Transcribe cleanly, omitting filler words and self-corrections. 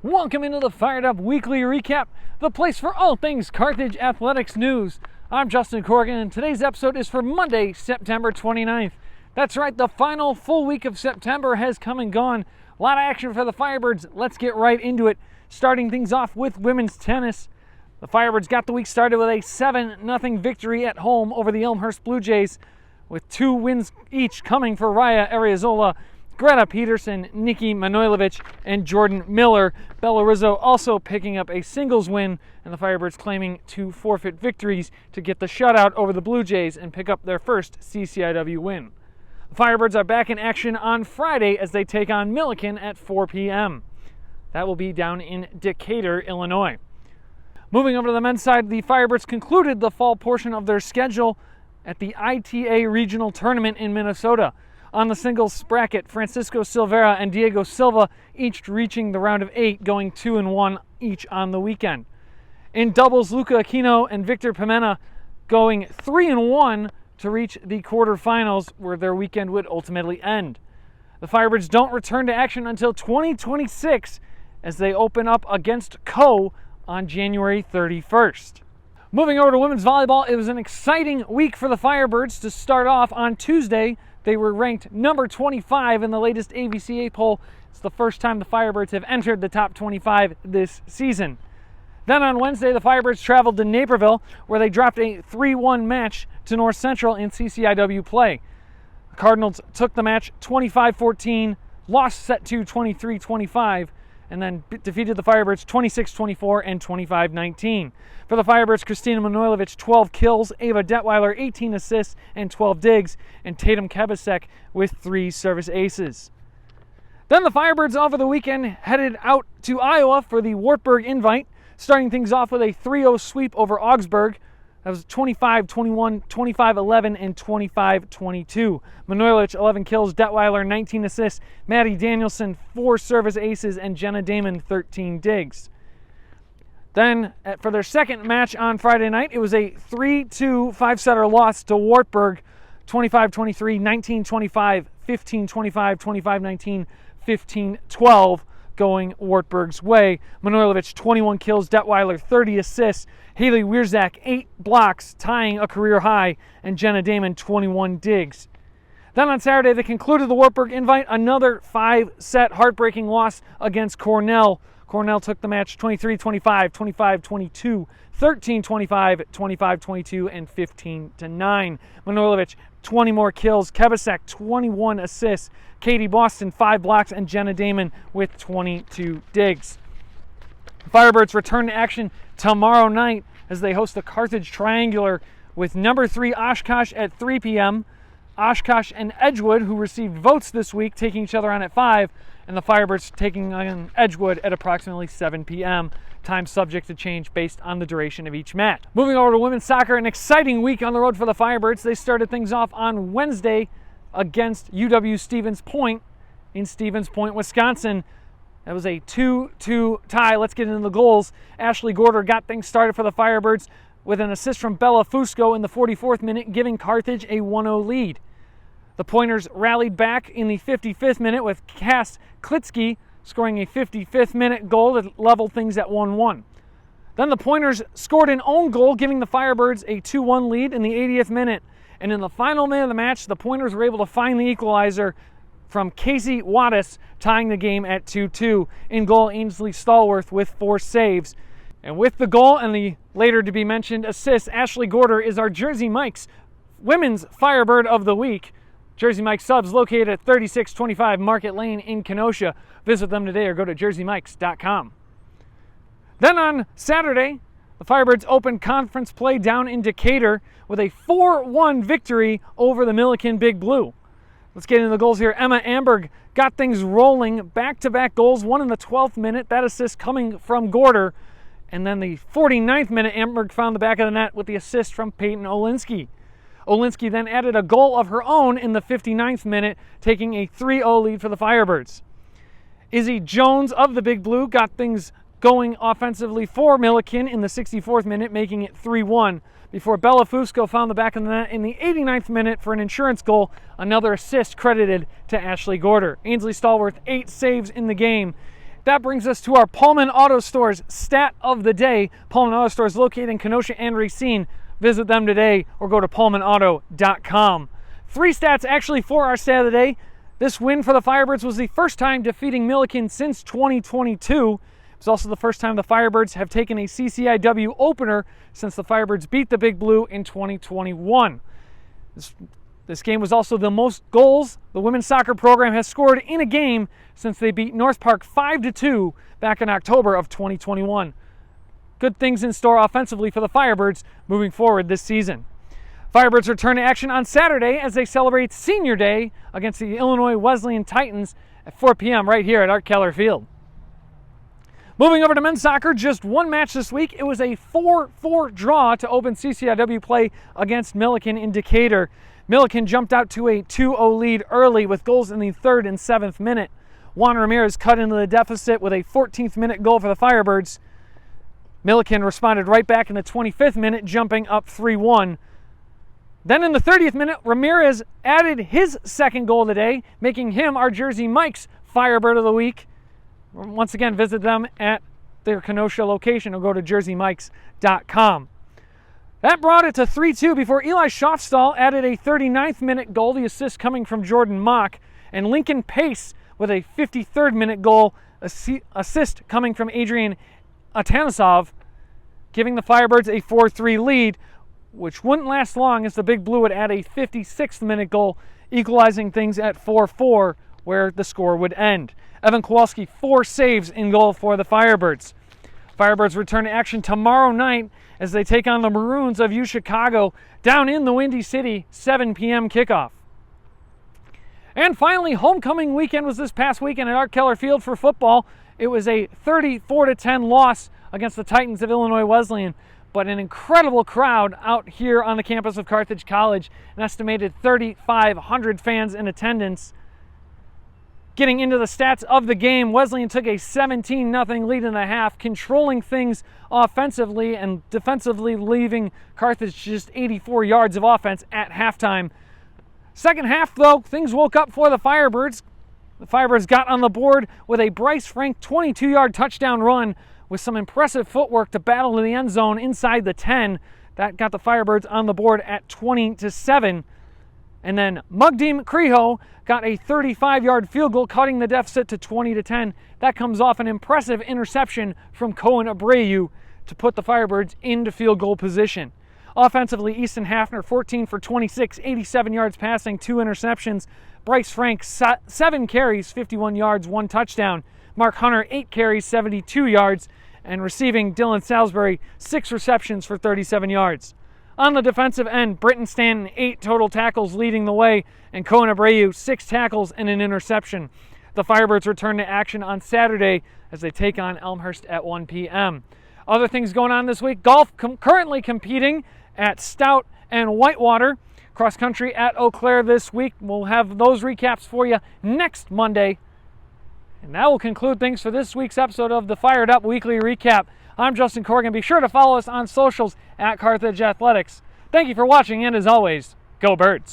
Welcome into the Fired Up Weekly Recap, the place for all things Carthage athletics news. I'm Justin Corrigan, and today's episode is for Monday, September 29th. That's right, the final full week of September has come and gone. A lot of action for the Firebirds. Let's get right into it. Starting things off with women's tennis. The Firebirds got the week started with a 7-0 victory at home over the Elmhurst Blue Jays, with 2 wins each coming for Raya Ariozola, Greta Peterson, Nikki Manojlovic, and Jordan Miller. Bella Rizzo also picking up a singles win, and the Firebirds claiming 2 forfeit victories to get the shutout over the Blue Jays and pick up their first CCIW win. The Firebirds are back in action on Friday as they take on Milliken at 4 p.m. That will be down in Decatur, Illinois. Moving over to the men's side, the Firebirds concluded the fall portion of their schedule at the ITA Regional Tournament in Minnesota. On the singles bracket, Francisco Silveira and Diego Silva each reaching the round of 8, going 2-1 each on the weekend. In doubles, Luca Aquino and Victor Pimenta going 3-1 to reach the quarterfinals, where their weekend would ultimately end. The Firebirds don't return to action until 2026 as they open up against Co on January 31st. Moving over to women's volleyball, it was an exciting week for the Firebirds. To start off on Tuesday, they were ranked number 25 in the latest AVCA poll. It's the first time the Firebirds have entered the top 25 this season. Then on Wednesday, the Firebirds traveled to Naperville, where they dropped a 3-1 match to North Central in CCIW play. The Cardinals took the match 25-14, lost set 2 23-25, and then defeated the Firebirds 26-24 and 25-19. For the Firebirds, Kristina Manojlovic, 12 kills, Ava Detweiler, 18 assists and 12 digs, and Tatum Kebasek with 3 service aces. Then the Firebirds over the weekend headed out to Iowa for the Wartburg Invite, starting things off with a 3-0 sweep over Augsburg. That was 25-21, 25-11, and 25-22. Manojlovic, 11 kills, Detweiler, 19 assists, Maddie Danielson, 4 service aces, and Jenna Damon, 13 digs. Then, for their second match on Friday night, it was a 3-2 5-setter loss to Wartburg, 25-23, 19-25, 15-25, 25-19, 15-12, going Wartburg's way. Manojlovic, 21 kills, Detweiler, 30 assists, Haley Wierzak, 8 blocks, tying a career high, and Jenna Damon, 21 digs. Then on Saturday, they concluded the Wartburg Invite, another 5-set heartbreaking loss against Cornell. Cornell took the match 23-25, 25-22, 13-25, 25-22, and 15-9. Manojlovic, 20 more kills, Kebasek, 21 assists, Katie Boston, 5 blocks, and Jenna Damon with 22 digs. Firebirds return to action tomorrow night as they host the Carthage Triangular with number 3 Oshkosh at 3 p.m., Oshkosh and Edgewood, who received votes this week, taking each other on at 5, and the Firebirds taking on Edgewood at approximately 7 p.m., time subject to change based on the duration of each match. Moving over to women's soccer, an exciting week on the road for the Firebirds. They started things off on Wednesday against UW Stevens Point in Stevens Point, Wisconsin. That was a 2-2 tie. Let's get into the goals. Ashley Gorder got things started for the Firebirds with an assist from Bella Fusco in the 44th minute, giving Carthage a 1-0 lead. The Pointers rallied back in the 55th minute with Cass Klitsky scoring a 55th minute goal that leveled things at 1-1. Then the Pointers scored an own goal, giving the Firebirds a 2-1 lead in the 80th minute. And in the final minute of the match, the Pointers were able to find the equalizer from Casey Wattis, tying the game at 2-2. In goal, Ainsley Stallworth with 4 saves. And with the goal and the later to be mentioned assist, Ashley Gorder is our Jersey Mike's Women's Firebird of the Week. Jersey Mike's subs located at 3625 Market Lane in Kenosha. Visit them today or go to jerseymikes.com. Then on Saturday, the Firebirds opened conference play down in Decatur with a 4-1 victory over the Milliken Big Blue. Let's get into the goals here. Emma Amberg got things rolling, back-to-back goals, one in the 12th minute, that assist coming from Gorder. And then the 49th minute, Amberg found the back of the net with the assist from Peyton Olinsky. Olinsky then added a goal of her own in the 59th minute, taking a 3-0 lead for the Firebirds. Izzy Jones of the Big Blue got things going offensively for Milliken in the 64th minute, making it 3-1, before Bella Fusco found the back of the net in the 89th minute for an insurance goal, another assist credited to Ashley Gorder. Ainsley Stallworth, 8 saves in the game, That brings us to our Pullman Auto Stores stat of the day. Pullman Auto Stores located in Kenosha and Racine. Visit them today or go to pullmanauto.com. 3 stats actually for our stat of the day. This win for the Firebirds was the first time defeating Milliken since 2022. It was also the first time the Firebirds have taken a CCIW opener since the Firebirds beat the Big Blue in 2021. This game was also the most goals the women's soccer program has scored in a game since they beat North Park 5-2 back in October of 2021. Good things in store offensively for the Firebirds moving forward this season. Firebirds return to action on Saturday as they celebrate Senior Day against the Illinois Wesleyan Titans at 4 p.m. right here at Art Keller Field. Moving over to men's soccer, just one match this week. It was a 4-4 draw to open CCIW play against Milliken in Decatur. Milliken jumped out to a 2-0 lead early with goals in the 3rd and 7th minute. Juan Ramirez cut into the deficit with a 14th minute goal for the Firebirds. Milliken responded right back in the 25th minute, jumping up 3-1. Then in the 30th minute, Ramirez added his second goal today, making him our Jersey Mike's Firebird of the Week. Once again, visit them at their Kenosha location or go to jerseymikes.com. That brought it to 3-2 before Eli Schaufstall added a 39th minute goal, the assist coming from Jordan Mock, and Lincoln Pace with a 53rd minute goal, assist coming from Adrian Atanasov, giving the Firebirds a 4-3 lead, which wouldn't last long as the Big Blue would add a 56th minute goal, equalizing things at 4-4, where the score would end. Evan Kowalski, 4 saves in goal for the Firebirds. Firebirds return to action tomorrow night as they take on the Maroons of UChicago down in the Windy City, 7 p.m. kickoff. And finally, homecoming weekend was this past weekend at Art Keller Field for football. It was a 34-10 loss against the Titans of Illinois Wesleyan, but an incredible crowd out here on the campus of Carthage College, an estimated 3,500 fans in attendance. Getting into the stats of the game, Wesleyan took a 17-0 lead in the half, controlling things offensively and defensively, leaving Carthage just 84 yards of offense at halftime. Second half, though, things woke up for the Firebirds. The Firebirds got on the board with a Bryce Frank 22-yard touchdown run with some impressive footwork to battle in the end zone inside the 10. That got the Firebirds on the board at 20-7. And then Mugdeem Kriho got a 35-yard field goal, cutting the deficit to 20-10. That comes off an impressive interception from Cohen Abreu to put the Firebirds into field goal position. Offensively, Easton Hafner, 14 for 26, 87 yards passing, 2 interceptions. Bryce Frank, 7 carries, 51 yards, 1 touchdown. Mark Hunter, 8 carries, 72 yards. And receiving, Dylan Salisbury, 6 receptions for 37 yards. On the defensive end, Britton Stanton, 8 total tackles leading the way, and Cohen Abreu, 6 tackles and an interception. The Firebirds return to action on Saturday as they take on Elmhurst at 1 p.m. Other things going on this week: golf currently competing at Stout and Whitewater. Cross country at Eau Claire this week. We'll have those recaps for you next Monday. And that will conclude things for this week's episode of the Fired Up Weekly Recap. I'm Justin Corrigan. Be sure to follow us on socials at Carthage Athletics. Thank you for watching, and as always, go Birds.